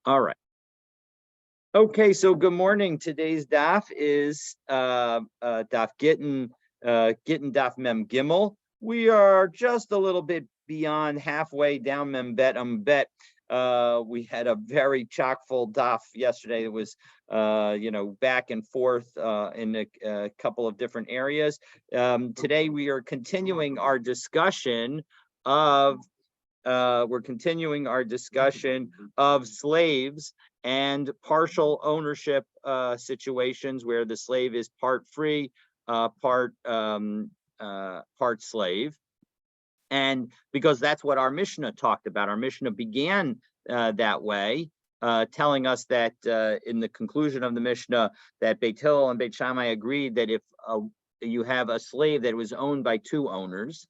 All right. Okay, so good morning. Today's daf is daf Gittin, Gittin daf Mem Gimel. We are just a little bit beyond halfway down Mem Bet Bet. We had a very chock full daf yesterday. It was back and forth in a couple of different areas. Today we are continuing our discussion of we're continuing our discussion of slaves and partial ownership situations where the slave is part free, part slave. And because that's what our Mishnah talked about. Our Mishnah began that way, telling us that in the conclusion of the Mishnah, that Beit Hillel and Beit Shammai agreed that if you have a slave that was owned by two owners,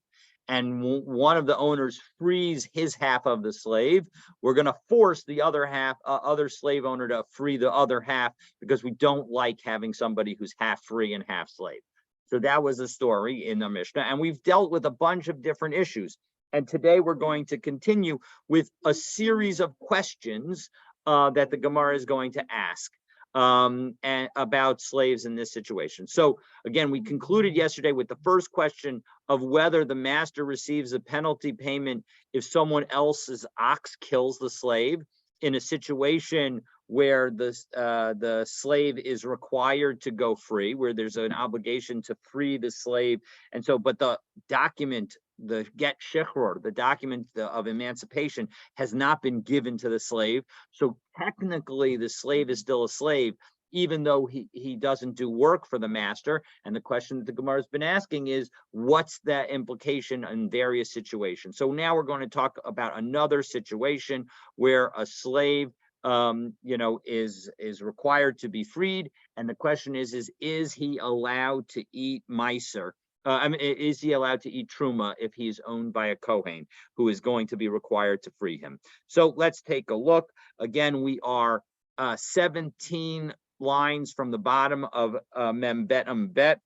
and one of the owners frees his half of the slave, we're going to force the other slave owner to free the other half, because we don't like having somebody who's half free and half slave. So that was the story in the Mishnah, and we've dealt with a bunch of different issues. And today we're going to continue with a series of questions that the Gemara is going to ask and about slaves in this situation. So again, we concluded yesterday with the first question of whether the master receives a penalty payment if someone else's ox kills the slave in a situation where the slave is required to go free, where there's an obligation to free the slave. And so, but the document, the get shichror, the document of emancipation, has not been given to the slave. So technically the slave is still a slave, even though he doesn't do work for the master. And the question that the Gemara has been asking is, what's that implication in various situations? So now we're going to talk about another situation where a slave is required to be freed. And the question is he allowed to eat meiser? Is he allowed to eat truma if he's owned by a Kohen who is going to be required to free him? So let's take a look. Again, we are 17 lines from the bottom of Mem Bet Bet.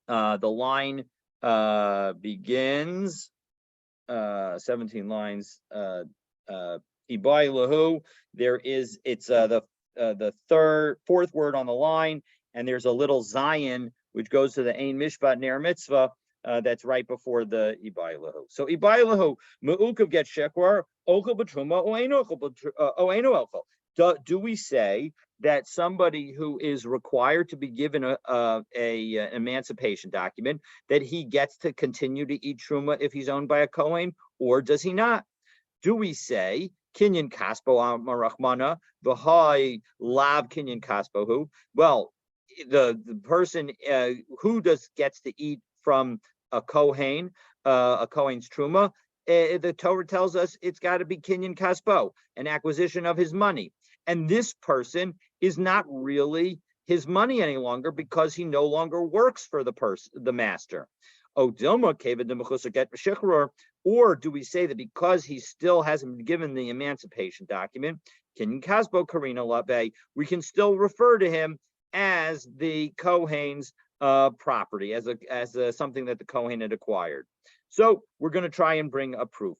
The line begins 17 lines. Ibai lahu. It's the fourth word on the line, and there's a little zayin which goes to the Ein Mishpat Ner Mitzvah that's right before the Ibai lahu. So Ibai lahu me'ukav get shekwar ochel b'truma oeinu ochel. Do we say that somebody who is required to be given a emancipation document, that he gets to continue to eat truma if he's owned by a Kohen, or does he not? Do we say kinyan kaspo marachmana v'hai lav kinyan kaspo who? Well, the person who gets to eat from a Kohen's truma, the Torah tells us it's got to be kinyan kaspo, an acquisition of his money. And this person is not really his money any longer, because he no longer works for the master. Or do we say that because he still hasn't been given the emancipation document, we can still refer to him as the Kohen's property, as something that the Kohen had acquired? So we're going to try and bring a proof.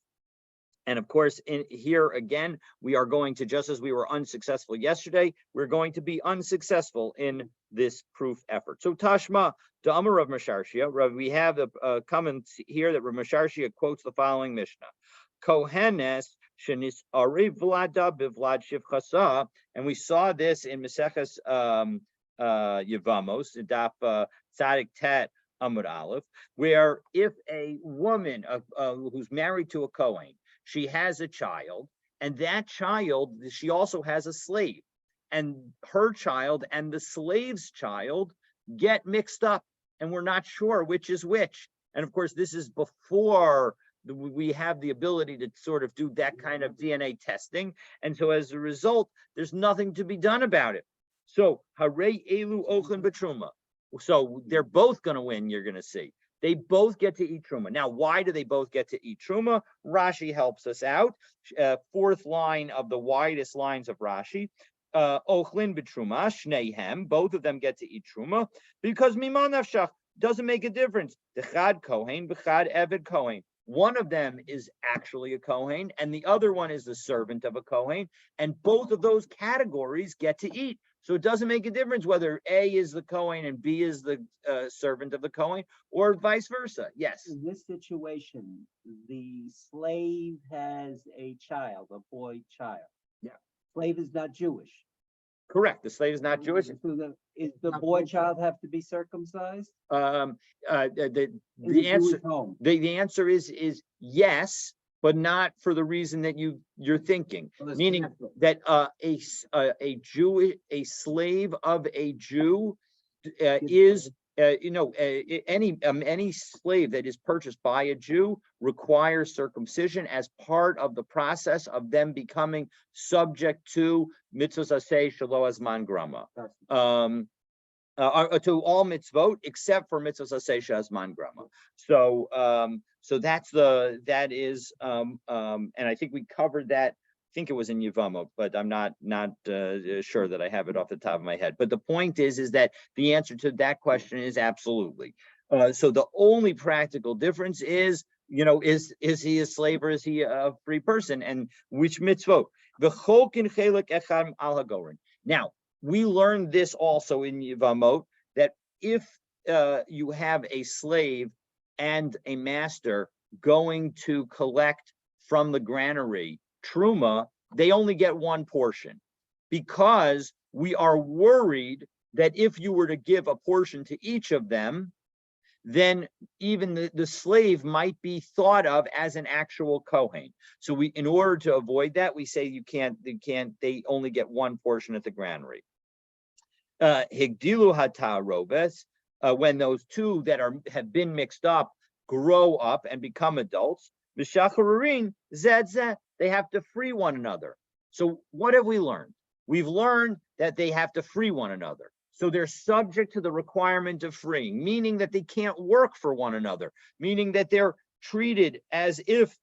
And of course, here again, we are going to, just as we were unsuccessful yesterday, we're going to be unsuccessful in this proof effort. So Tashma, the Amar of Masharshia, we have a comment here that Rav Masharshia quotes the following Mishnah: Kohenes shenis ari vlada bivlad shivchasa, and we saw this in Maseches Yevamos, Daf Tzadik Tet Amud Aleph, where if a woman who's married to a Kohen, she has a child, and that child, she also has a slave, and her child and the slave's child get mixed up, and we're not sure which is which. And of course, this is before we have the ability to sort of do that kind of DNA testing. And so as a result, there's nothing to be done about it. So, Harei Elu Ochan B'Truma. So they're both going to win, you're going to see. They both get to eat truma. Now, why do they both get to eat truma? Rashi helps us out. Fourth line of the widest lines of Rashi. Ochlin b'truma, shneihem. Both of them get to eat truma, because miman nafshach, doesn't make a difference. Dechad kohen, b'chad eved kohen. One of them is actually a Kohen, and the other one is the servant of a Kohen, and both of those categories get to eat. So it doesn't make a difference whether A is the Kohen and B is the servant of the Kohen, or vice versa. Yes. In this situation, the slave has a child, a boy child. Yeah. Slave is not Jewish. Correct. The slave is not Jewish. So is the boy child have to be circumcised? The In a answer Jewish home. the answer is yes, but not for the reason that you're thinking. Well, it's Meaning Catholic. that a slave of a Jew is any slave that is purchased by a Jew requires circumcision as part of the process of them becoming subject to mitzvos aseh shelo azman grama. To all mitzvot except for mitzvos aseh shelo azman grama. So that is and I think we covered that. I think it was in Yevama, but I'm not sure that I have it off the top of my head. But the point is that the answer to that question is absolutely. So the only practical difference is, is he a slave or is he a free person, and which mitzvot? Now, we learned this also in Yevamot, that if you have a slave and a master going to collect from the granary truma, they only get one portion, because we are worried that if you were to give a portion to each of them, then even the slave might be thought of as an actual Kohen. So in order to avoid that, we say they only get one portion at the granary. Higdilu hatarobes, when those two that have been mixed up grow up and become adults, mishacharurin zed zed, they have to free one another. So what have we learned? We've learned that they have to free one another. So they're subject to the requirement of freeing, meaning that they can't work for one another, meaning that they're treated as if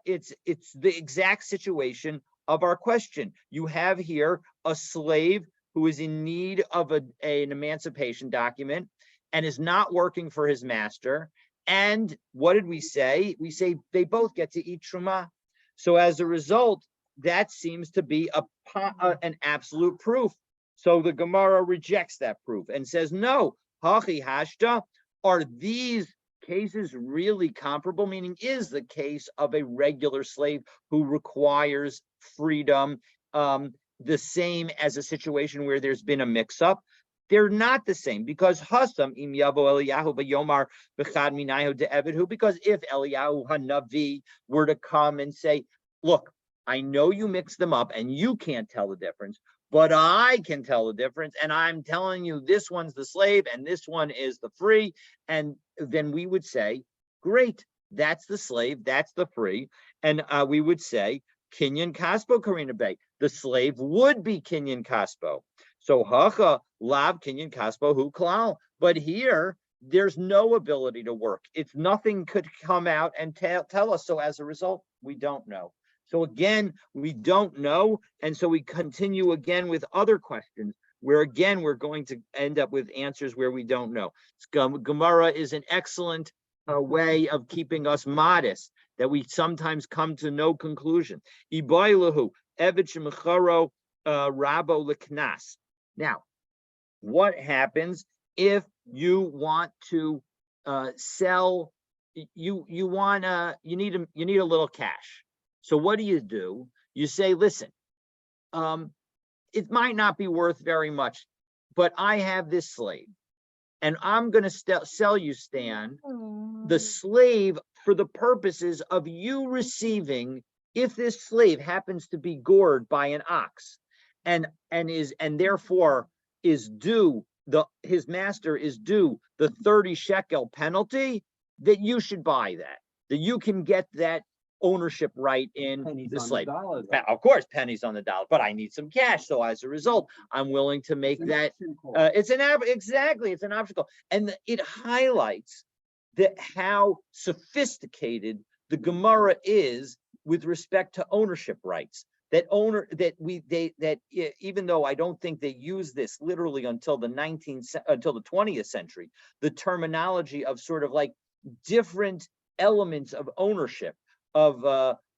it's the exact situation of our question. You have here a slave who is in need of an emancipation document and is not working for his master. And what did we say? We say they both get to eat truma. So as a result, that seems to be an absolute proof. So the Gemara rejects that proof and says, no, hachi hashta, are these cases really comparable? Meaning, is the case of a regular slave who requires freedom the same as a situation where there's been a mix-up? They're not the same, because Hasam im yavo Eliyahu v'yomar b'chad minayu de'evidhu, because if Eliyahu Hanavi were to come and say, look, I know you mixed them up and you can't tell the difference, but I can tell the difference, and I'm telling you this one's the slave and this one is the free, and then we would say, great, that's the slave, that's the free, and we would say, Kinyan Kaspo Karina Bay, the slave would be Kinyan Kaspo. So Hacha Lav Kinyan Kaspo Hu Klal. But here, there's no ability to work. It's nothing could come out and tell us. So as a result, we don't know. So again, we don't know. And so we continue again with other questions where again, we're going to end up with answers where we don't know. Gemara is an excellent way of keeping us modest, that we sometimes come to no conclusion. Ibailahu, Evid Shemacharo Rabo Leknas. Now, what happens if you want to sell? You need a little cash. So what do? You say, listen, it might not be worth very much, but I have this slave, and I'm going to sell you, Stan, the slave for the purposes of you receiving, if this slave happens to be gored by an ox, and therefore is due, his master is due the 30 shekel penalty, that you should buy that you can get that ownership right in Pennies the on slave. dollar, Of course, pennies on the dollar, but I need some cash. So as a result, I'm willing to make that. It's an obstacle, and it highlights how sophisticated the Gemara is with respect to ownership rights. Even though I don't think they use this literally until the 20th century, the terminology of sort of like different elements of ownership of,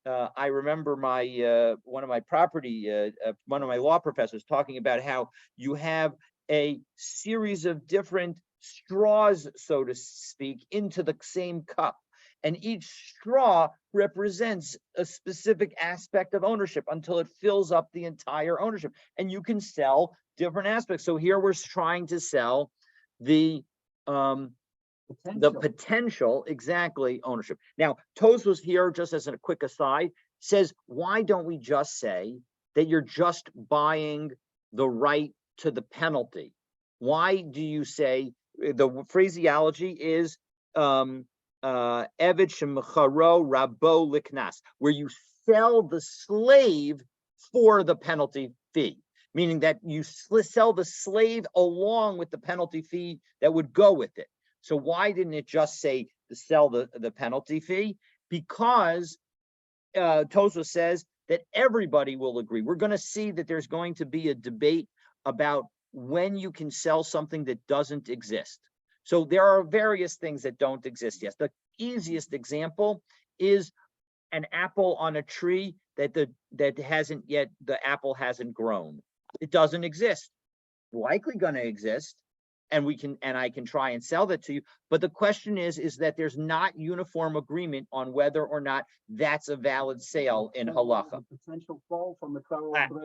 I remember one of my law professors talking about how you have a series of different straws, so to speak, into the same cup. And each straw represents a specific aspect of ownership until it fills up the entire ownership. And you can sell different aspects. So here we're trying to sell the potential, exactly, ownership. Now, Tosfos here, just as a quick aside, says, why don't we just say that you're just buying the right to the penalty? Why do you say, the phraseology is Eved shemecharo rabo liknas, where you sell the slave for the penalty fee, meaning that you sell the slave along with the penalty fee that would go with it. So why didn't it just say to sell the penalty fee? Because Tosfos says that everybody will agree. We're going to see that there's going to be a debate about when you can sell something that doesn't exist. So there are various things that don't exist yet. The easiest example is an apple on a tree that hasn't yet, the apple hasn't grown. It doesn't exist. Likely going to exist, and I can try and sell that to you. But the question is that there's not uniform agreement on whether or not that's a valid sale in halacha. Potential fall from the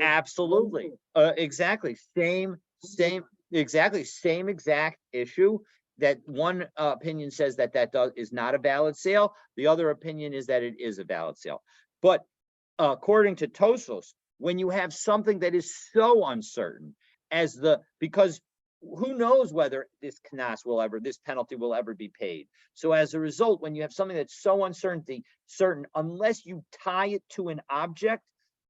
Absolutely, exactly, same exact issue. That one opinion says that is not a valid sale. The other opinion is that it is a valid sale. But according to Tosfos, when you have something that is so uncertain because who knows whether this penalty will ever be paid. So as a result, when you have something that's so certain, unless you tie it to an object,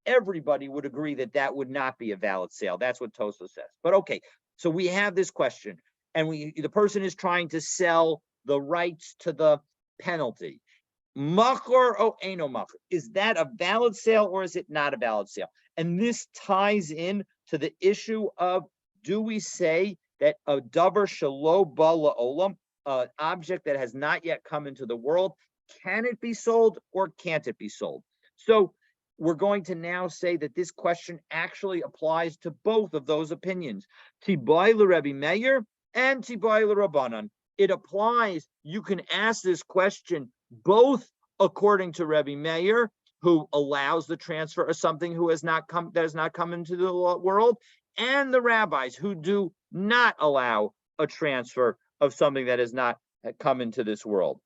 everybody would agree that that would not be a valid sale. That's what Tosfos says. But okay, so we have this question, and the person is trying to sell the rights to the penalty. Machor o eno machor. Is that a valid sale or is it not a valid sale? And this ties in to the issue of, do we say that a davar shelo ba la'olam, an object that has not yet come into the world, can it be sold or can't it be sold? So we're going to now say that this question actually applies to both of those opinions, Tibai l'Rebbe Meir and Tibai l'Rabbanan. It applies. You can ask this question both according to Rebbe Meir, who allows the transfer of something that has not come into the world, and the rabbis who do not allow a transfer of something that has not come into this world.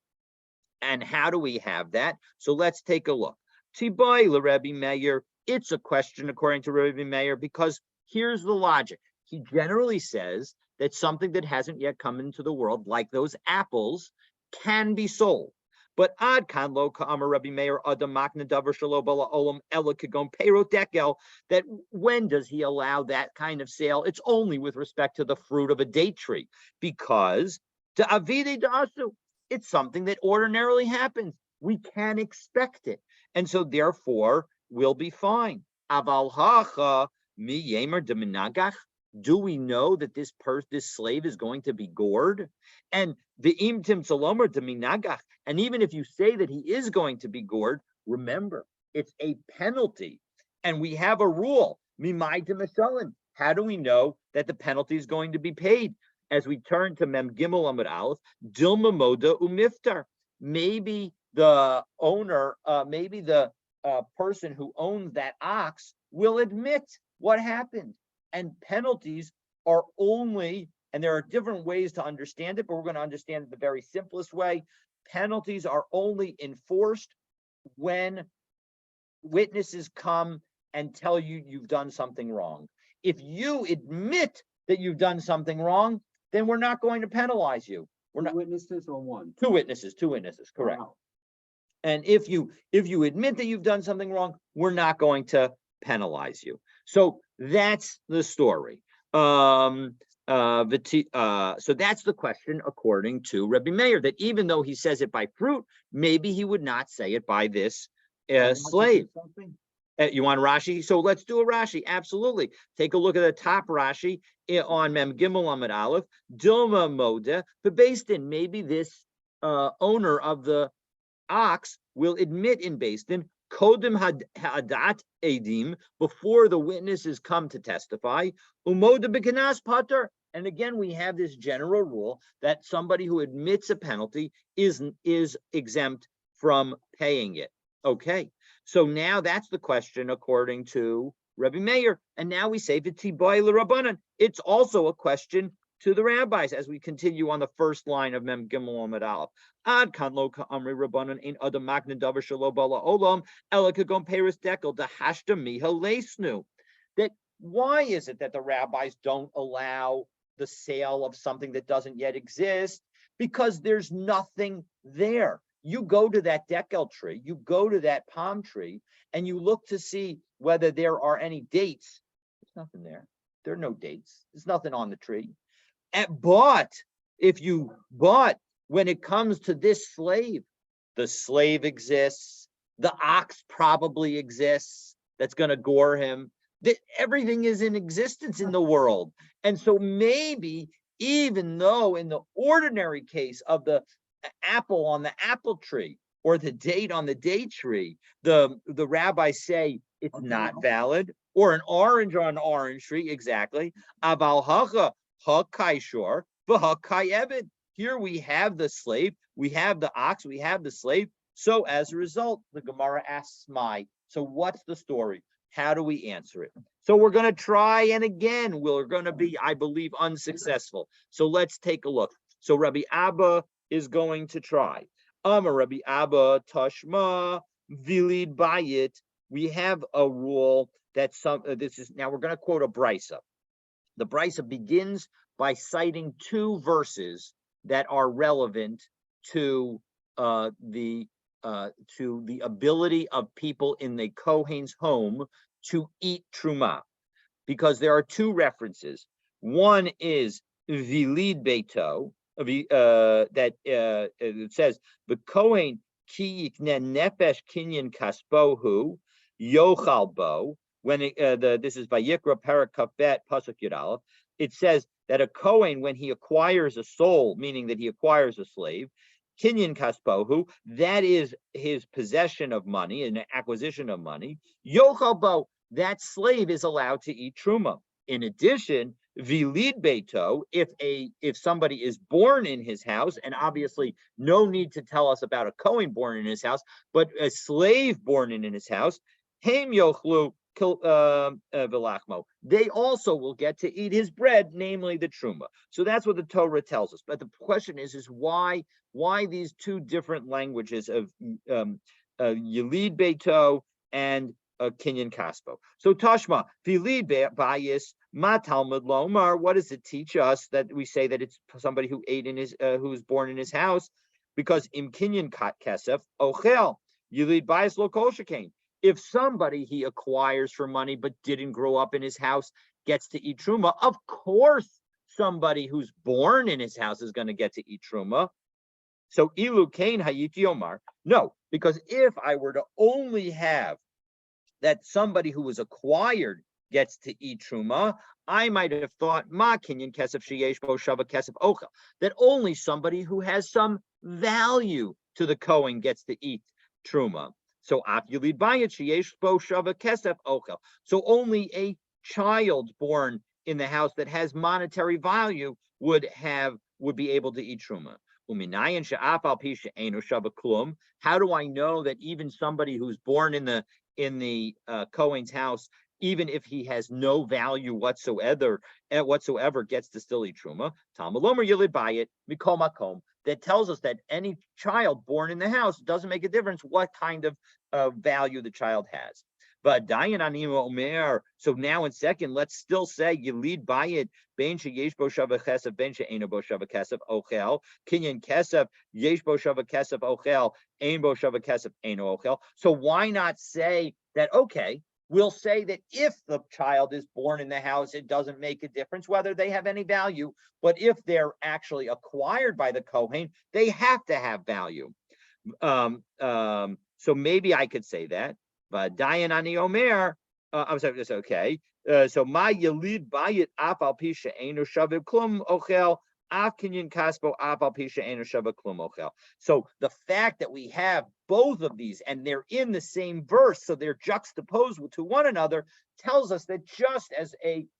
And how do we have that? So let's take a look. Tibai l'Rebbe Meir, it's a question according to Rebbe Meir, because here's the logic. He generally says that something that hasn't yet come into the world, like those apples, can be sold. But ad kan lo ka'amar Rebbe Meir adam makna davar shelo bala olam ela kagon peirot dekel, that when does he allow that kind of sale? It's only with respect to the fruit of a date tree, because to avide da'asu, it's something that ordinarily happens. We can expect it, and so therefore we'll be fine. Aval hacha mi yemer de minagach. Do we know that this slave is going to be gored? And the imtim salomer de minagach. And even if you say that he is going to be gored, remember, it's a penalty. And we have a rule, mimai de misalim. How do we know that the penalty is going to be paid? As we turn to Mem Gimel Amud Aleph, Dilma Moda Umiftar. Maybe the owner, maybe the person who owns that ox will admit what happened. And penalties are only, and there are different ways to understand it, but we're going to understand it the very simplest way. Penalties are only enforced when witnesses come and tell you you've done something wrong. If you admit that you've done something wrong, then we're not going to penalize you. We're not. Witnesses or one? Two witnesses, correct. Wow. And if you admit that you've done something wrong, we're not going to penalize you. So that's the story. So that's the question according to Rebbe Meir, that even though he says it by fruit, maybe he would not say it by this slave. You want Rashi? So let's do a Rashi. Absolutely. Take a look at the top Rashi on Mem Gimel Amud Aleph. Dilma Moda, but based in maybe this owner of the ox will admit in Beis Din, Kodim Hadat Edim, before the witnesses come to testify, Umoda B'Kanas Pater. And again, we have this general rule that somebody who admits a penalty is exempt from paying it. Okay, so now that's the question according to Rabbi Meir. And now we say V'tibai l'Rabbanan. It's also a question to the rabbis as we continue on the first line of Mem Gimel Amud Aleph. Ad kan lo ka'amri Rabbanan ein adam magna davar shelo bala olam ela kagon peris dekel dahashta miha leisnu. That why is it that the rabbis don't allow the sale of something that doesn't yet exist? Because there's nothing there. You go to that dekel tree, you go to that palm tree, and you look to see whether there are any dates. There's nothing there. There are no dates. There's nothing on the tree. But when it comes to this slave, the slave exists, the ox probably exists that's going to gore him. Everything is in existence in the world. And so maybe even though in the ordinary case of the apple on the apple tree or the date on the date tree, the rabbis say it's not valid, or an orange on an orange tree, exactly. Aval hacha hakaishor v'hakai ebed. Here we have the slave, we have the ox, we have the slave. So as a result, the Gemara asks so what's the story? How do we answer it? So we're going to try, and again, we're going to be, I believe, unsuccessful. So let's take a look. So Rabbi Abba is going to try. Rabbi Abba Tashma Vilid Bayit. We have a rule that now we're going to quote a brisa. The brisa begins by citing two verses that are relevant to the ability of people in the Kohen's home to eat truma, because there are two references. One is Vilid Beito, that it says the Kohen ki yikne nefesh kinyan kaspohu yochal bo. When this is Vayikra Parakafet Pasuk Yud Aleph, it says that a Kohen, when he acquires a soul, meaning that he acquires a slave, Kinyan Kaspohu, that is his possession of money, an acquisition of money. Yochal bo, that slave is allowed to eat truma. In addition, Vilid Beito, if somebody is born in his house, and obviously no need to tell us about a Kohen born in his house, but a slave born in his house, Haim Yochlu Vilachmo, they also will get to eat his bread, namely the truma. So that's what the Torah tells us. But the question is why these two different languages of Yelid Beito and Kinyan Kaspo. So Tashma, Vilid Bayis, Ma Talmud Lomar, what does it teach us that we say that it's somebody who ate in his who's born in his house? Because Im Kinyan Kesef, Ochel, Yelid Bayis Lo Kol Shekain. If somebody he acquires for money but didn't grow up in his house gets to eat truma, of course somebody who's born in his house is going to get to eat truma. So Ilu Kain Hayiti Omar, no, because if I were to only have that somebody who was acquired gets to eat truma, I might have thought Ma Kinyan Kesef Sheyesh Bo Shava Kesef Ochel, that only somebody who has some value to the Kohen gets to eat truma. So so only a child born in the house that has monetary value would be able to eat truma. How do I know that even somebody who's born in the Kohen's house, even if he has no value whatsoever, gets to still eat truma? Talmud Yilid Bayit Mikol Makom. That tells us that any child born in the house doesn't make a difference what kind of value the child has. But Dayan Anim Omer. So now in second, let's still say Yilid Bayit Ben Sheyesh Bo Shava Kesef Ben She'eino Bo Shava Kesef Ochel Kinyan Kesef Yesh Bo Shava Kesef Ochel Ein Bo Shava Kesef Eino Ochel. So why not say that? Okay, we'll say that if the child is born in the house, it doesn't make a difference whether they have any value. But if they're actually acquired by the Kohen, they have to have value. So maybe I could say that. But Dayan Ani Omer, I'm sorry, that's okay. So my Yelid Bayit Afal Pisha Eino Shavib Klum Ochel Af Kinyan Kaspo Afal Pisha Eino Shavib Klum Ochel. So the fact that we have both of these, and they're in the same verse, so they're juxtaposed to one another, tells us that just as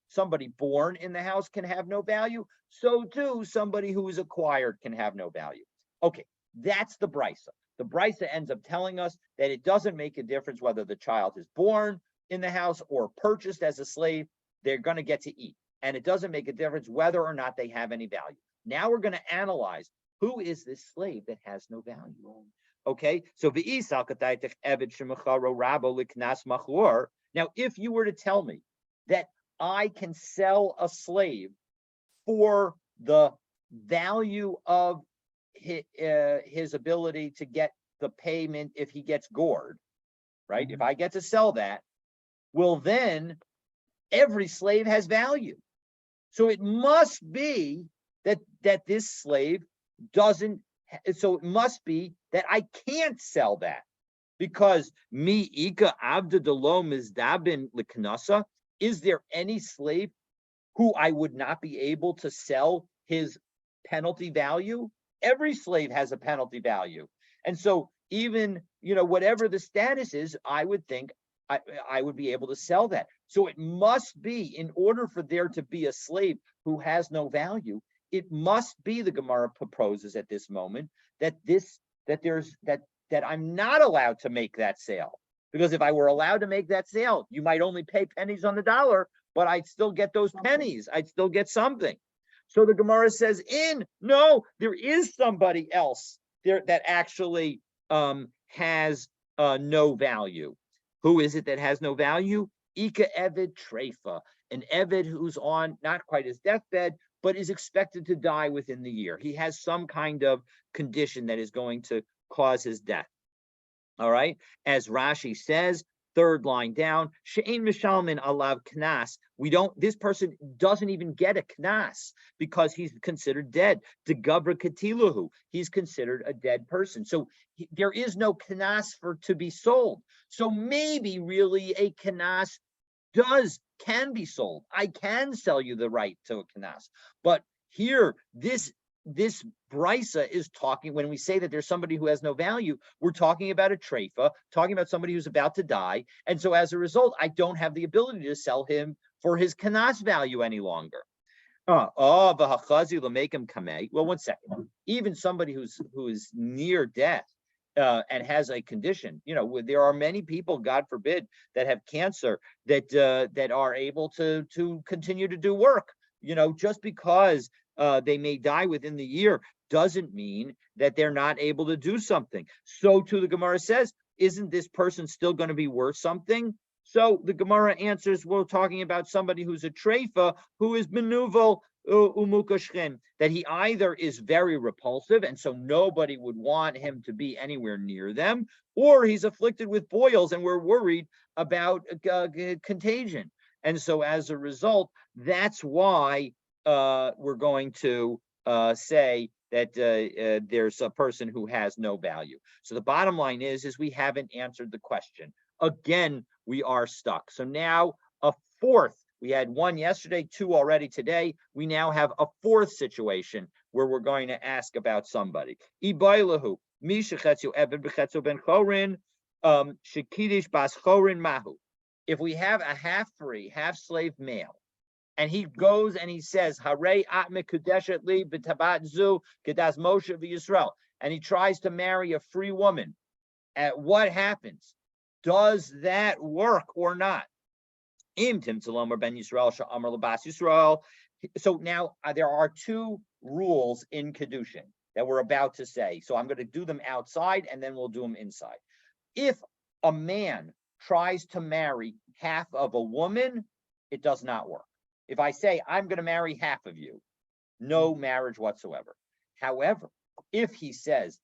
somebody born in the house can have no value, so too somebody who is acquired can have no value. Okay, that's the brisa. The brisa ends up telling us that it doesn't make a difference whether the child is born in the house or purchased as a slave, they're going to get to eat. And it doesn't make a difference whether or not they have any value. Now we're going to analyze who is this slave that has no value. Okay, so now if you were to tell me that I can sell a slave for the value of his ability to get the payment if he gets gored, right? If I get to sell that, well, then every slave has value. So it must be that this slave doesn't, so it must be that I can't sell that, because mi ika abda delo mizdabin liknasa, is there any slave who I would not be able to sell his penalty value? Every slave has a penalty value. And so even, whatever the status is, I would think I would be able to sell that. So it must be, in order for there to be a slave who has no value, it must be, the Gemara proposes at this moment, that I'm not allowed to make that sale. Because if I were allowed to make that sale, you might only pay pennies on the dollar, but I'd still get those pennies. I'd still get something. So the Gemara says, no, there is somebody else there that actually has no value. Who is it that has no value? Ika Eved Treifa, an Eved who's on not quite his deathbed, but is expected to die within the year. He has some kind of condition that is going to cause his death. All right, as Rashi says, third line down, She'ein Mishalmin alav knas. This person doesn't even get a knas because he's considered dead. De gabra katiluhu, he's considered a dead person. So there is no knas to be sold. So maybe really a knas can be sold. I can sell you the right to a knas. But here, this brisa is talking, when we say that there's somebody who has no value, we're talking about a treifa, talking about somebody who's about to die. And so as a result, I don't have the ability to sell him for his kanas value any longer. Well, 1 second. Even somebody who is near death and has a condition, there are many people, God forbid, that have cancer that are able to continue to do work. Just because they may die within the year doesn't mean that they're not able to do something. So too, the Gemara says, isn't this person still going to be worth something? So the Gemara answers, we're talking about somebody who's a treifa, who is menuvel umukashchen, that he either is very repulsive, and so nobody would want him to be anywhere near them, or he's afflicted with boils, and we're worried about contagion. And so as a result, that's why we're going to say that there's a person who has no value. So the bottom line is we haven't answered the question. Again, we are stuck. So now a fourth. We had one yesterday, two already today. We now have a fourth situation where we're going to ask about somebody. Ibailahu, Mishachetzu Eben Bechetzu Ben Chorin, Shekidish Bas Chorin Mahu. If we have a half-free, half-slave male, and he goes and he says, Harei at mekudeshet li b'tabat zu kedas Moshe v'Yisrael, and he tries to marry a free woman, what happens? Does that work or not? Im Timtzalom or Ben Yisrael Sha'amar Labas Yisrael. So now there are two rules in Kedushin that we're about to say. So I'm going to do them outside and then we'll do them inside. If a man tries to marry half of a woman, it does not work. If I say, I'm going to marry half of you, no marriage whatsoever. However, if he says,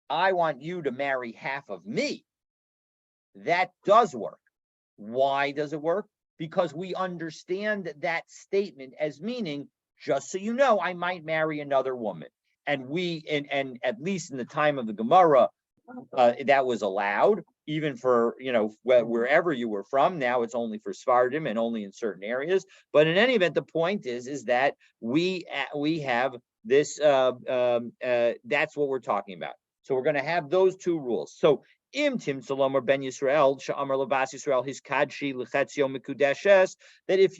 I want you to marry half of me, that does work. Why does it work? Because we understand that statement as meaning, just so you know, I might marry another woman. And and at least in the time of the Gemara, that was allowed, even for, wherever you were from. Now it's only for Sephardim and only in certain areas. But in any event, the point is that we have this, that's what we're talking about. So we're going to have those two rules. So im tim Salomer ben Yisrael sha'amar levas Yisrael his kadshi lechetzio mikudeshes, that if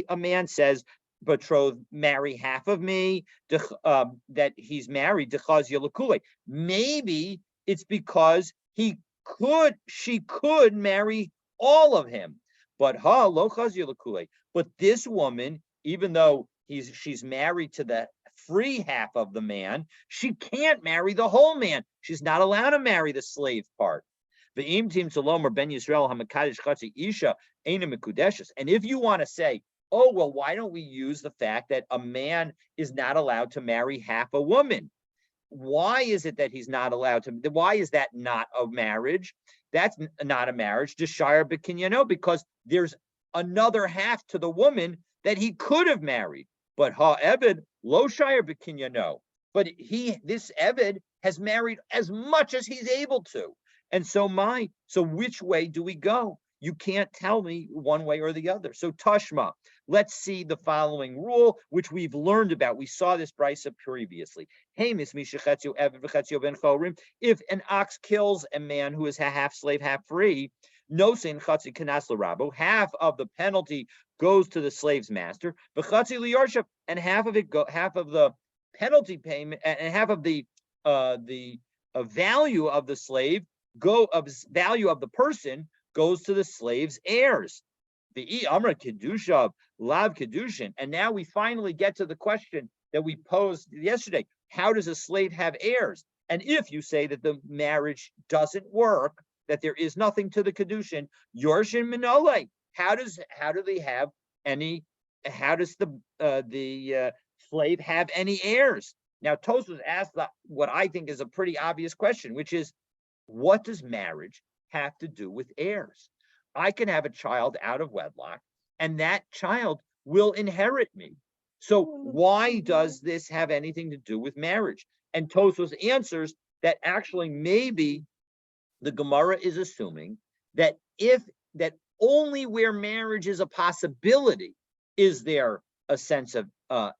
a man says, betrothed, marry half of me, that he's married dechaz yelakule, maybe it's because she could marry all of him, but lo chaz yelakule. But this woman, even though she's married to the free half of the man, she can't marry the whole man. She's not allowed to marry the slave part. And if you want to say, oh, well, why don't we use the fact that a man is not allowed to marry half a woman? Why is it that he's not allowed to? Why is that not a marriage? That's not a marriage. Deshire bekinyano, because there's another half to the woman that he could have married. But ha Eved lo shire bekinyano. But this Eved has married as much as he's able to. And so which way do we go? You can't tell me one way or the other. So Tashma, let's see the following rule, which we've learned about. We saw this brisa previously. If an ox kills a man who is half slave, half free, no sin chatzi kanas l'rabo, half of the penalty goes to the slave's master, and half of the penalty payment and half of the value of the slave value of the person goes to the slave's heirs. The Amra Kedusha, Lav Kedushin. And now we finally get to the question that we posed yesterday. How does a slave have heirs? And if you say that the marriage doesn't work, that there is nothing to the Kedushin, Yorshin Minole, how does the slave have any heirs? Now Tosfos asked what I think is a pretty obvious question, which is, what does marriage have to do with heirs? I can have a child out of wedlock, and that child will inherit me. So why does this have anything to do with marriage? And Tosfos answers that actually maybe the Gemara is assuming that only where marriage is a possibility is there a sense of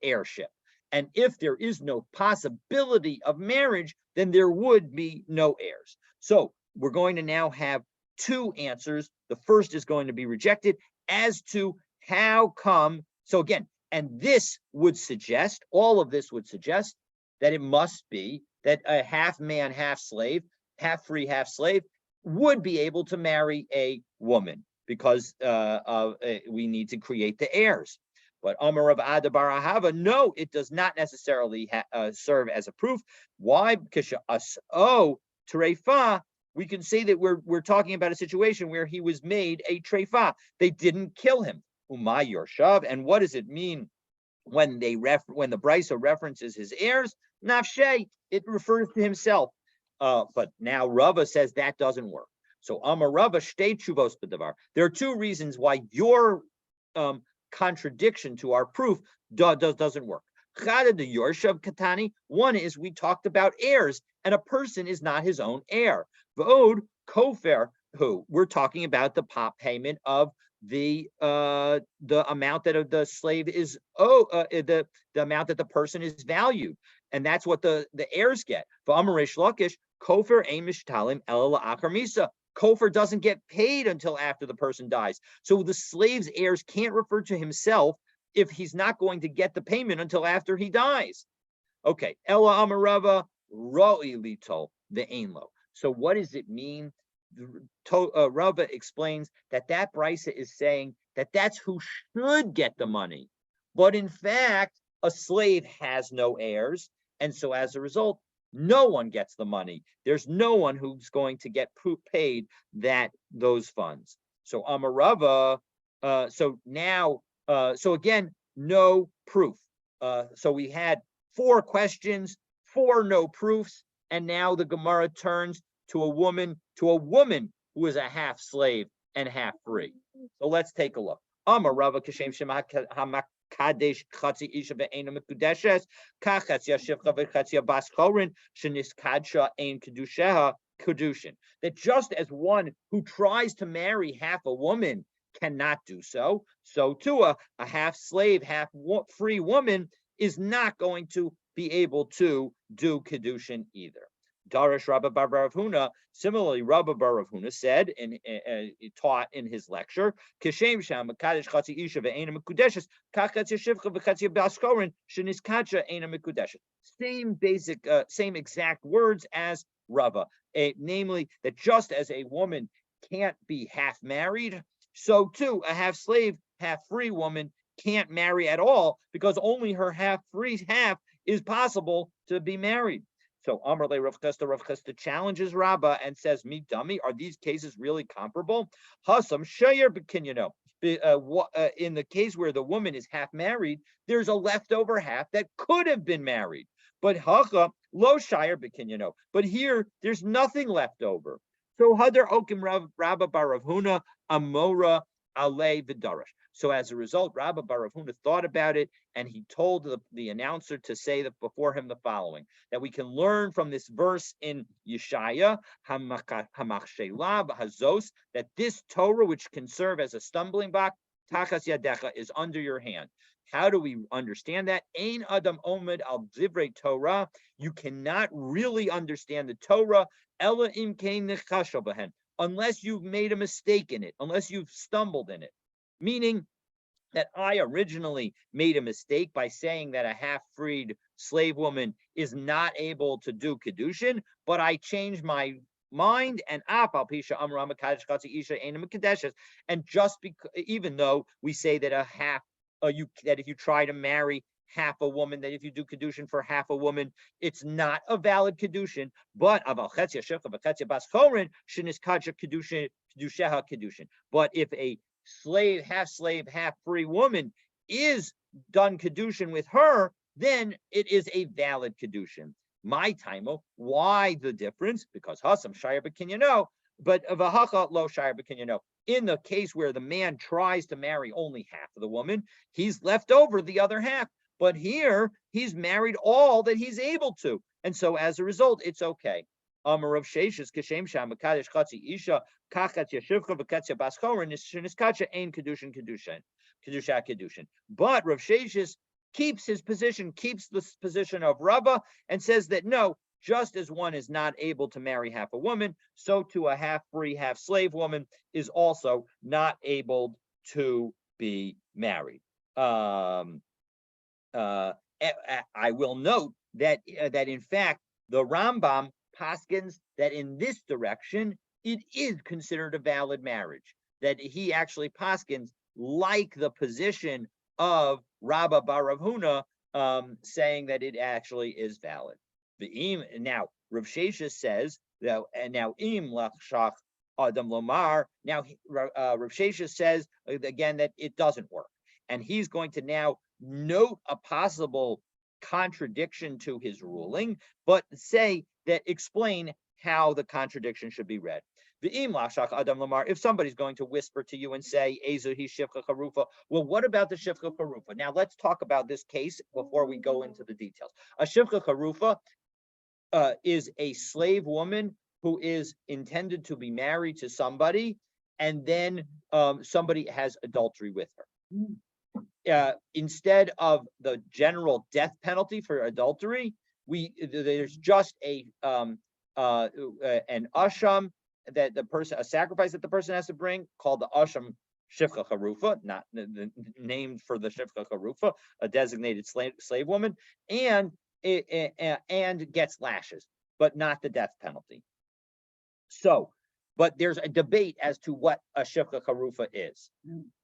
heirship. And if there is no possibility of marriage, then there would be no heirs. So we're going to now have two answers. The first is going to be rejected as to how come. So again, and this would suggest, all of this would suggest that it must be that a half man, half slave, half free, half slave would be able to marry a woman because we need to create the heirs. But Amar of Adabar Ahava, no, it does not necessarily serve as a proof. Why? Because treifa, we can say that we're talking about a situation where he was made a treifa. They didn't kill him. Umay Yorshav, and what does it mean when the brisa references his heirs? Nafshe, it refers to himself. But now Rava says that doesn't work. So Amar Rava shtei tshuvos b'davar. There are two reasons why your contradiction to our proof doesn't work. The Yorshav Katani. One is we talked about heirs, and a person is not his own heir. V'od Kofer, who we're talking about the payment of the amount that the slave is the amount that the person is valued, and that's what the heirs get. V'amarish Lakish Kofer Amish Talim Ela La'achar Misa. Kofer doesn't get paid until after the person dies. So the slave's heirs can't refer to himself if he's not going to get the payment until after he dies. Okay, Ella Amarava Roi Lito the Ainlo. So what does it mean? Rava explains that brisa is saying that that's who should get the money. But in fact, a slave has no heirs. And so as a result, no one gets the money. There's no one who's going to get paid those funds. So Amarava, so again, no proof. So we had 4 questions, 4 no proofs, and now the Gemara turns to a woman who is a half slave and half free. So let's take a look. Amarava kashem shema Kadesh Chatzi Isha Ve'ena Mekudeshes, Kachatz Yashivcha Ve'chatzia Bas Chorin, Sheniskadsha Ein Kedusheha Kedushin. That just as one who tries to marry half a woman cannot do so, so too a half slave, half free woman is not going to be able to do Kedushin either. Darish Rabba bar Rav Huna. Similarly, Rabba bar Rav Huna said and taught in his lecture, "Kishem sham mekadesh chatzi isha ve'ena mekudeshes, kach chatzi shivcha v'chatzi baskorin sheniskacha ena mekudeshes." Same basic, same exact words as Rava, namely that just as a woman can't be half married, so too a half slave, half free woman can't marry at all because only her half free half is possible to be married. So Amar le Rav Chisda challenges Rabbah and says, "Me dummy, are these cases really comparable?" Hasam shayer bekinyano. In the case where the woman is half married, there's a leftover half that could have been married. But hacha lo shayer bekinyano. But here, there's nothing left over. So Hadar Okim Rabbah bar Rav Huna Amora Ale Vidarash. So as a result, Rabbah bar Rav Huna thought about it, and he told the announcer to say that before him the following, that we can learn from this verse in Yeshaya, Hamachshela Hazos, that this Torah, which can serve as a stumbling block, Tachas Yadecha, is under your hand. How do we understand that? Ein Adam Omed al Divrei Torah. You cannot really understand the Torah, Ella im Kain Nechashel Behen, unless you've made a mistake in it, unless you've stumbled in it. Meaning that I originally made a mistake by saying that a half-freed slave woman is not able to do Kedushin, but I changed my mind, and and just because, even though we say that that if you try to marry half a woman, that if you do Kedushin for half a woman, it's not a valid Kedushin, but but if a slave, half free woman is done Kedushin with her, then it is a valid Kedushin. My taimo, why the difference? Because Hasam Shire Bekinyano, but Vahacha Lo Shire Bekinyano. In the case where the man tries to marry only half of the woman, he's left over the other half. But here, he's married all that he's able to. And so as a result, it's okay. Amar of Sheshes, Kashem Sham, Makadesh Chatzi Isha, Kachat Yeshivcha, Vakatzia Baskorin, Shiniskacha, Ain Kedushin. But Rav Sheshes keeps his position, keeps the position of Rabbah, and says that no, just as one is not able to marry half a woman, so too a half-free, half-slave woman is also not able to be married. I will note that in fact the Rambam paskins that in this direction it is considered a valid marriage. That he actually paskins like the position of Rabbah bar Rav Huna, saying that it actually is valid. Now Rav Sheshes says that, and now im lachshach adam lomar. Now Rav Sheshes says again that it doesn't work, and he's going to now note a possible contradiction to his ruling, but explain how the contradiction should be read. If somebody's going to whisper to you and say, well, what about the Shivcha Charufa? Now let's talk about this case before we go into the details. A Shivcha Charufa is a slave woman who is intended to be married to somebody, and then somebody has adultery with her. Instead of the general death penalty for adultery, there's just an asham that a sacrifice that the person has to bring, called the asham shivcha charufa, not named for the shivcha charufa, a designated slave woman, and gets lashes, but not the death penalty. So, but there's a debate as to what a shivcha charufa is.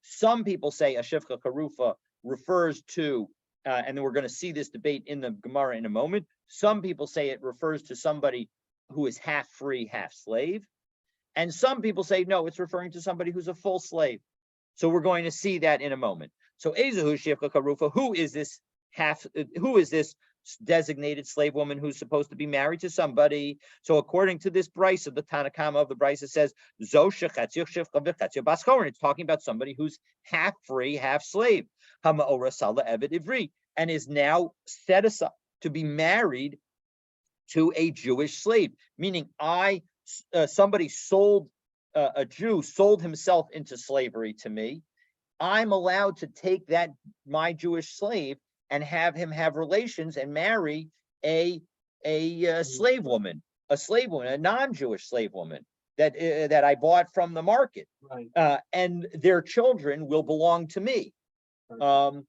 Some people say a shivcha charufa refers to, and then we're going to see this debate in the Gemara in a moment. Some people say it refers to somebody who is half free, half slave. And some people say, no, it's referring to somebody who's a full slave. So we're going to see that in a moment. So Ezahu shivcha charufa, who is this designated slave woman who's supposed to be married to somebody? So according to this brisa of the Tanakama of the brisa, says it's talking about somebody who's half free, half slave, and is now set aside to be married to a Jewish slave, meaning somebody a Jew sold himself into slavery to me. I'm allowed to take my Jewish slave and have him have relations and marry a slave woman, a slave woman, a non-Jewish slave woman that I bought from the market, Right. and their children will belong to me. Perfect.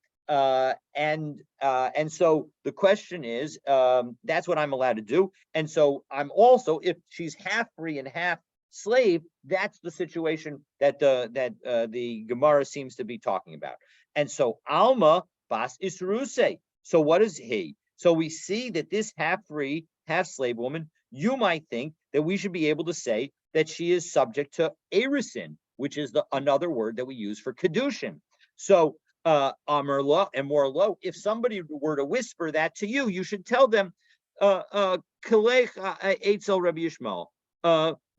And so the question is, that's what I'm allowed to do. And so I'm also, if she's half free and half slave, that's the situation that the Gemara seems to be talking about. And so Alma bas Isruse. So what is he? So we see that this half free, half slave woman, you might think that we should be able to say that she is subject to erisin, which is another word that we use for kedushin. So Amarla and Morlo, if somebody were to whisper that to you, you should tell them, Kalech Eitzel Rabbi Yishmael,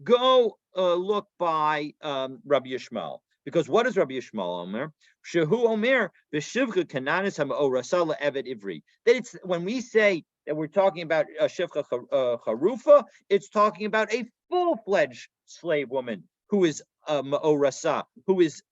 go look by Rabbi Yishmael. Because what is Rabbi Yishmael Omer? Shehu Omer b'shivcha kananis ha'orasa le'eved ivri. That it's when we say that we're talking about shivcha charufa, it's talking about a full-fledged slave woman who is ma'orasa, who is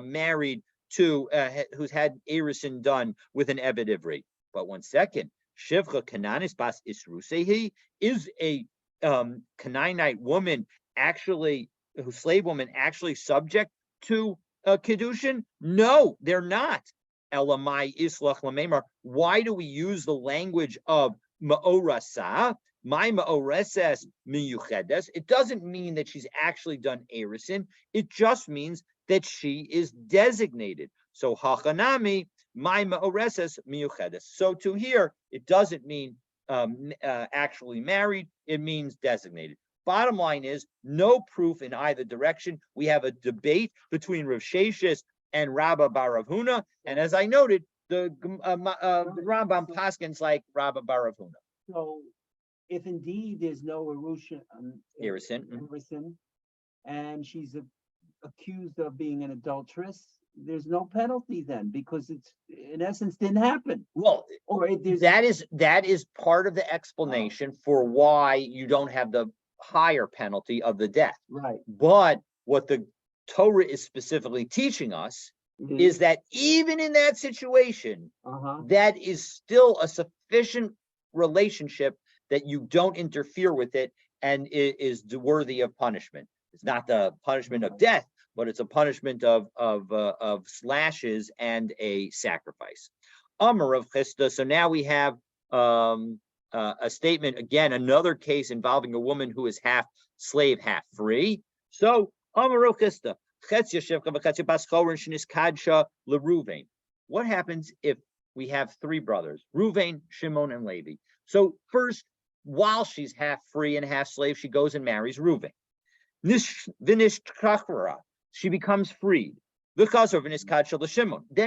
married to who's had erisin done with an eved ivri. But 1 second, shivcha kananis bas isrusehi is a Canaanite woman actually, whose slave woman actually subject to kedushin? No, they're not. Elamai islach lamemar. Why do we use the language of ma'orasa? My ma'oreses miyuchedes. It doesn't mean that she's actually done erisin. It just means that she is designated. So hachanami, my ma'oreses miyuchedes. So to here, it doesn't mean actually married. It means designated. Bottom line is no proof in either direction. We have a debate between Rav Sheshes and Rabba Bar Huna, and as I noted, the Rambam paskins like Rabba Bar Huna. So, if indeed there's no Erisin, Erisin, and she's accused of being an adulteress, there's no penalty then, because it's in essence didn't happen. Well, Or that is part of the explanation for why you don't have the higher penalty of the death. right. But what the Torah is specifically teaching us is that even in that situation, that is still a sufficient relationship that you don't interfere with it, and it is worthy of punishment. It's not the punishment of death, but it's a punishment of slashes and a sacrifice. Amar of Chista. So now we have a statement, again, another case involving a woman who is half slave, half free. So Amar of Chista. What happens if we have three brothers, Reuven, Shimon, and Levi? So first, while she's half free and half slave, she goes and marries Reuven. She becomes freed. Then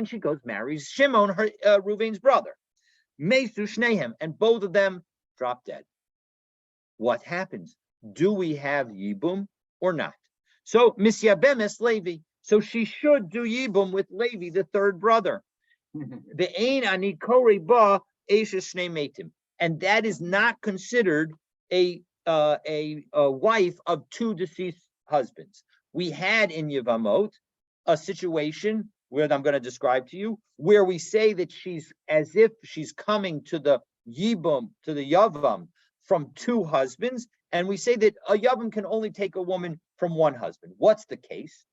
she goes marries Shimon, her Reuven's brother. And both of them drop dead. What happens? Do we have Yibum or not? So Misyabemes Levi. So she should do Yibum with Levi, the third brother. And that is not considered a wife of two deceased husbands. We had in Yevamot a situation where I'm going to describe to you, where we say that she's as if she's coming to the Yibum, to the Yavam, from two husbands, and we say that a Yavam can only take a woman from one husband. What's the case?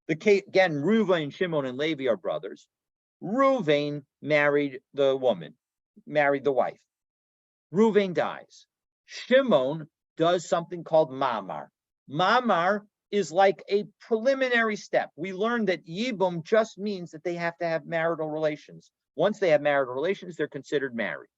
The case, again, Reuven, Shimon, and Levi are brothers. Reuven married the woman, married the wife. Reuven dies. Shimon does something called mamar. Mamar is like a preliminary step. We learned that Yibum just means that they have to have marital relations. Once they have marital relations, they're considered married.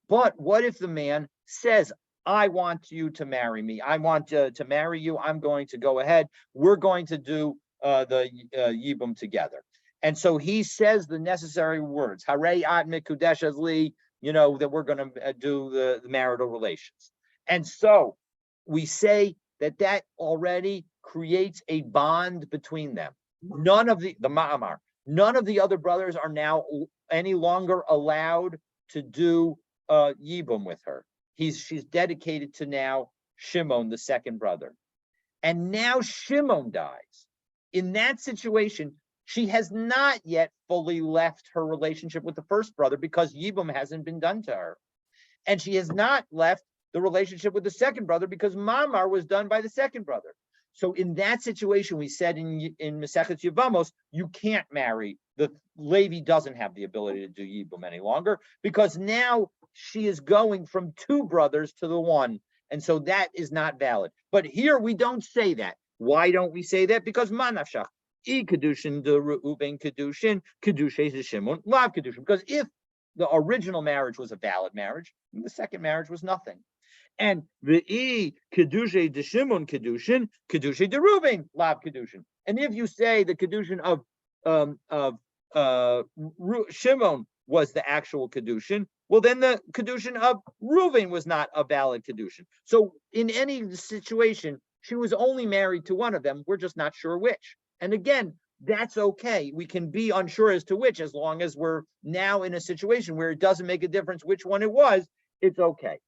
But what if the man says, I want you to marry me. I want to marry you. I'm going to go ahead. We're going to do the Yibum together. And so he says the necessary words, Harei at mikudeshes li, that we're going to do the marital relations. And so we say that already creates a bond between them. None of the Ma'amar, none of the other brothers are now any longer allowed to do Yibum with her. She's dedicated to now Shimon, the second brother. And now Shimon dies. In that situation, she has not yet fully left her relationship with the first brother because Yibum hasn't been done to her. And she has not left the relationship with the second brother because mamar was done by the second brother. So in that situation, we said in Masechet Yevamos, you can't marry. The Levi doesn't have the ability to do Yibum any longer because now she is going from two brothers to the one. And so that is not valid. But here we don't say that. Why don't we say that? Because manafshach, I kedushin de Reuben kedushin, kedushes de Shimon, lav kedushin. Because if the original marriage was a valid marriage, the second marriage was nothing. And the kedushe de Shimon kedushin, kedushe de Reuben, lav kedushin. And if you say the kedushin of Shimon was the actual kedushin, well, then the kedushin of Reuven was not a valid kedushin. So in any situation, she was only married to one of them. We're just not sure which. And again, that's okay. We can be unsure as to which, as long as we're now in a situation where it doesn't make a difference which one it was, it's okay.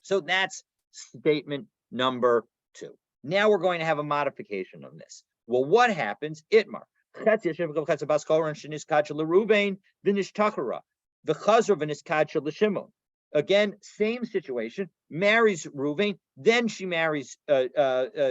So that's statement number 2. Now we're going to have a modification on this. Well, what happens? Itmar. Again, same situation, marries Reuven, then she marries,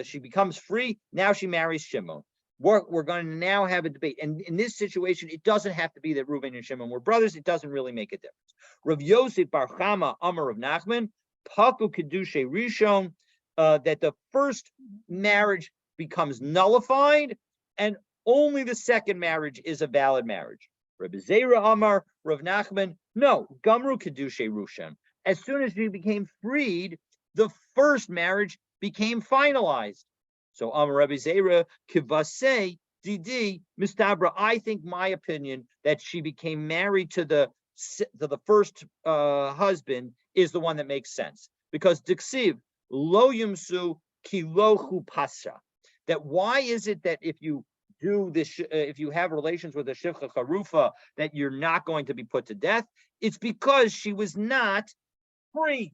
she becomes free, now she marries Shimon. We're going to now have a debate. And in this situation, it doesn't have to be that Reuven and Shimon were brothers. It doesn't really make a difference. Rav Yosef Bar Chama Amar of Nachman, Paku Kedushe Rishon, that the first marriage becomes nullified and only the second marriage is a valid marriage. Rabbi Zera Amar, Rav Nachman, no, Gamru Kedushe Rishon. As soon as she became freed, the first marriage became finalized. So Amar Rabbi Zera Kivase Didi Mistabra. I think my opinion that she became married to the first husband is the one that makes sense, because Diksiv Lo Yumsu Ki Lo Chupasha. That why is it that if you do this, if you have relations with a Shivcha Charufa, that you're not going to be put to death? It's because she was not free.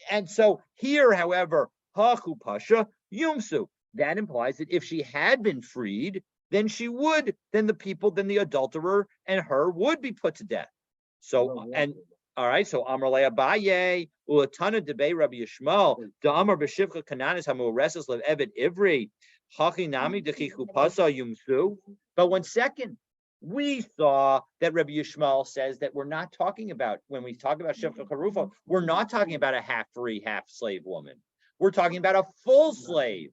And so here, however, Ha Chupasha Yumsu. That implies that if she had been freed, then the adulterer and her would be put to death. So, and all right, so Amar Le Abaye, Ulatana Debe Rabbi Yishmael, Da Amar B'Shivcha Kananis Hamureses Lev Evet Ivri, Hachi Nami Dechi Chupasa Yumsu. But 1 second, we saw that Rabbi Yishmael says that we're not talking about, when we talk about Shivcha Karufa, we're not talking about a half-free, half-slave woman. We're talking about a full slave.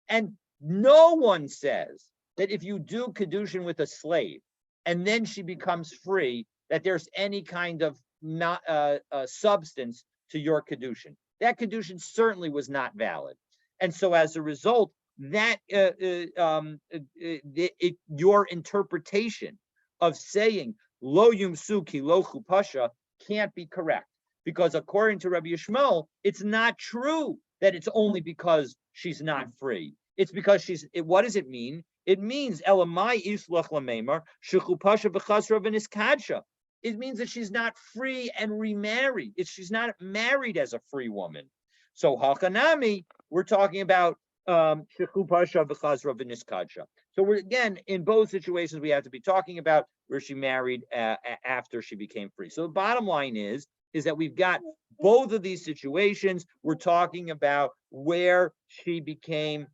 And no one says that if you do Kedushin with a slave and then she becomes free, that there's any kind of not substance to your Kedushin. That Kedushin certainly was not valid. And so as a result, that your interpretation of saying Lo Yumsu Ki Lo Chupasha can't be correct. Because according to Rabbi Yishmael, it's not true that it's only because she's not free. It's because what does it mean? It means Elamai Islach Lamemar Shechupasha B'Chasra V'Niskadsha. It means that she's not free and remarried. She's not married as a free woman. So Hakanami, we're talking about Shechupasha V'Chasra V'Niskadsha. So we're again in both situations we have to be talking about where she married after she became free. So the bottom line is that we've got both of these situations. We're talking about where she became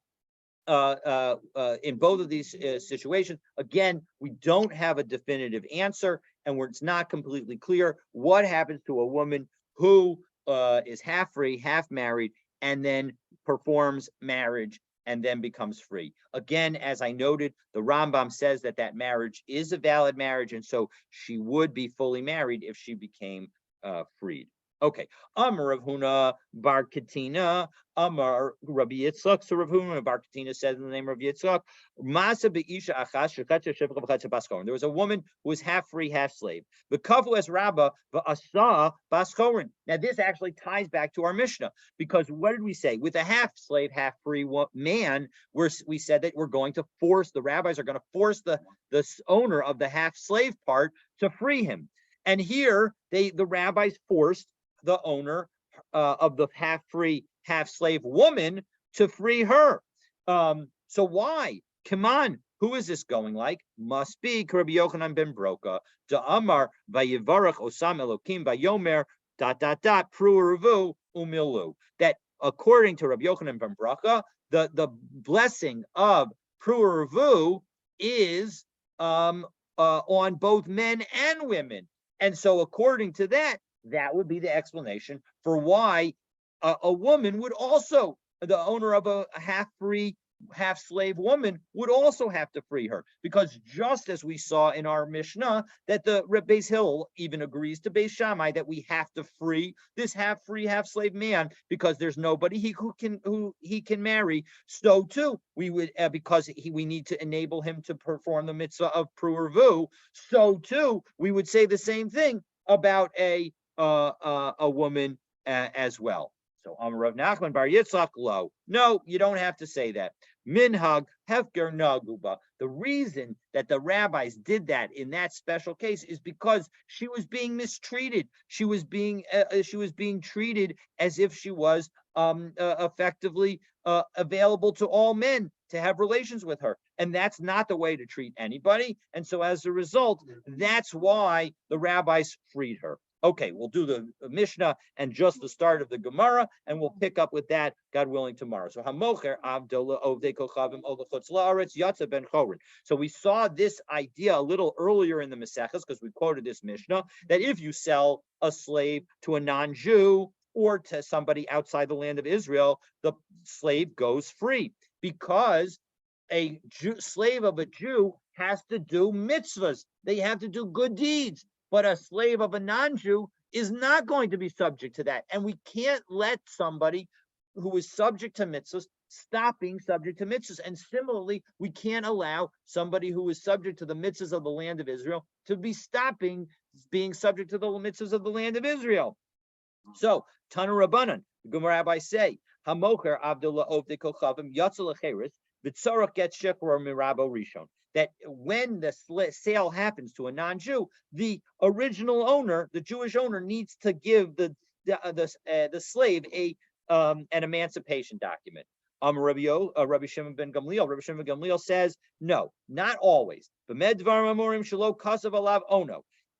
in both of these situations. Again, we don't have a definitive answer, and it's not completely clear what happens to a woman who is half free, half married, and then performs marriage and then becomes free. Again, as I noted, the Rambam says that marriage is a valid marriage, and so she would be fully married if she became freed. Okay. Amar Rav Huna Bar Katina, Amar Rabbi Yitzchak. So Rav Huna Bar Katina says in the name of Yitzchak, Masa be'isha achas shekatcha shevcha b'chatcha baskorin. There was a woman who was half free, half slave. The kavu es rabba v'asa baskorin. Now this actually ties back to our Mishnah, because what did we say? With a half slave, half free man, we said that we're going to force, the rabbis are going to force the owner of the half slave part to free him. And here the rabbis forced the owner of the half-free, half-slave woman to free her. So why? Come on, who is this going like? Must be Rabbi Yochanan ben Broka. Da Amar vayivarach osam elokim vayomer ... Pru Ravu umilu. That according to Rabbi Yochanan ben Bracha, the blessing of pruervu is on both men and women. And so according to that, that would be the explanation for why a woman would also, the owner of a half-free, half-slave woman would also have to free her. Because just as we saw in our Mishnah, that the Beis Hillel even agrees to Beis Shammai that we have to free this half-free, half-slave man because there's nobody who he can marry. So too, we would, because we need to enable him to perform the mitzvah of pruervu. So too, we would say the same thing about a woman as well. So Rav Nachman Bar Yitzchak lo. No, you don't have to say that. Minhag hefker naguba. The reason that the rabbis did that in that special case is because she was being mistreated. She was being treated as if she was effectively available to all men to have relations with her, and that's not the way to treat anybody. And so, as a result, that's why the rabbis freed her. Okay, we'll do the Mishnah and just the start of the Gemara, and we'll pick up with that, God willing, tomorrow. So Hamocher Avdullah Ovdei Kochavim Olachutz Laaretz Yatza Ben Chorin. So we saw this idea a little earlier in the Maseches because we quoted this Mishnah that if you sell a slave to a non-Jew or to somebody outside the land of Israel, the slave goes free because a slave of a Jew has to do mitzvahs. They have to do good deeds. But a slave of a non-Jew is not going to be subject to that. And we can't let somebody who is subject to mitzvahs stop being subject to mitzvahs. And similarly, we can't allow somebody who is subject to the mitzvahs of the land of Israel to be stopping being subject to the mitzvahs of the land of Israel. So, Tanu Rabbanan, the Gemara rabbis say, Hamocher Abdullah Ovdei Kochavim Yatzal Acheris, V'tzorach gets Shekor Mirabo Rishon. That when the sale happens to a non-Jew, the original owner, the Jewish owner, needs to give the slave an emancipation document. Rabbi Shimon ben Gamliel. Rabbi Shimon ben Gamliel says no, not always.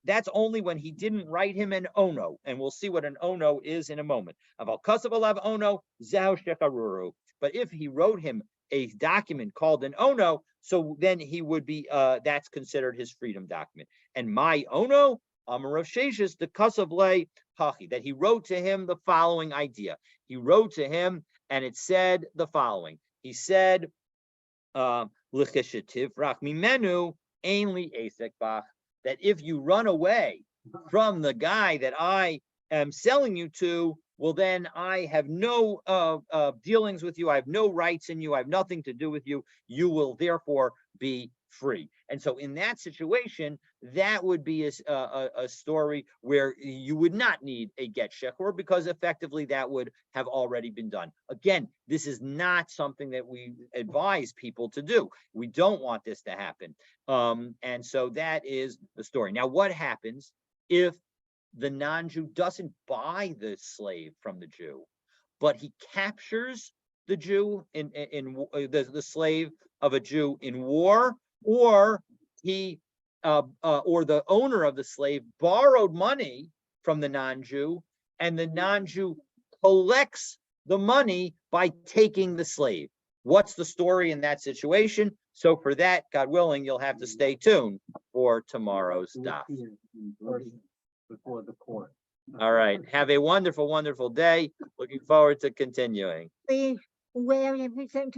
That's only when he didn't write him an ono, and we'll see what an ono is in a moment. But if he wrote him a document called an ono, so then he would be that's considered his freedom document. And my ono, Amarav Sheshis, the Kasav Le Hachi, that he wrote to him the following idea. He wrote to him, and it said the following. He said, L'cheshetiv rach mimenu ainli esek bach, that if you run away from the guy that I am selling you to, well, then I have no dealings with you. I have no rights in you. I have nothing to do with you. You will therefore be free. And so in that situation, that would be a story where you would not need a get shechor because effectively that would have already been done. Again, this is not something that we advise people to do. We don't want this to happen. And so that is the story. Now, what happens if the non-Jew doesn't buy the slave from the Jew, but he captures the Jew in the slave of a Jew in war, or he or the owner of the slave borrowed money from the non-Jew, and the non-Jew collects the money by taking the slave. What's the story in that situation? So for that, God willing, you'll have to stay tuned for tomorrow's daf. Before the court. All right. Have a wonderful, wonderful day. Looking forward to continuing. Please wear everything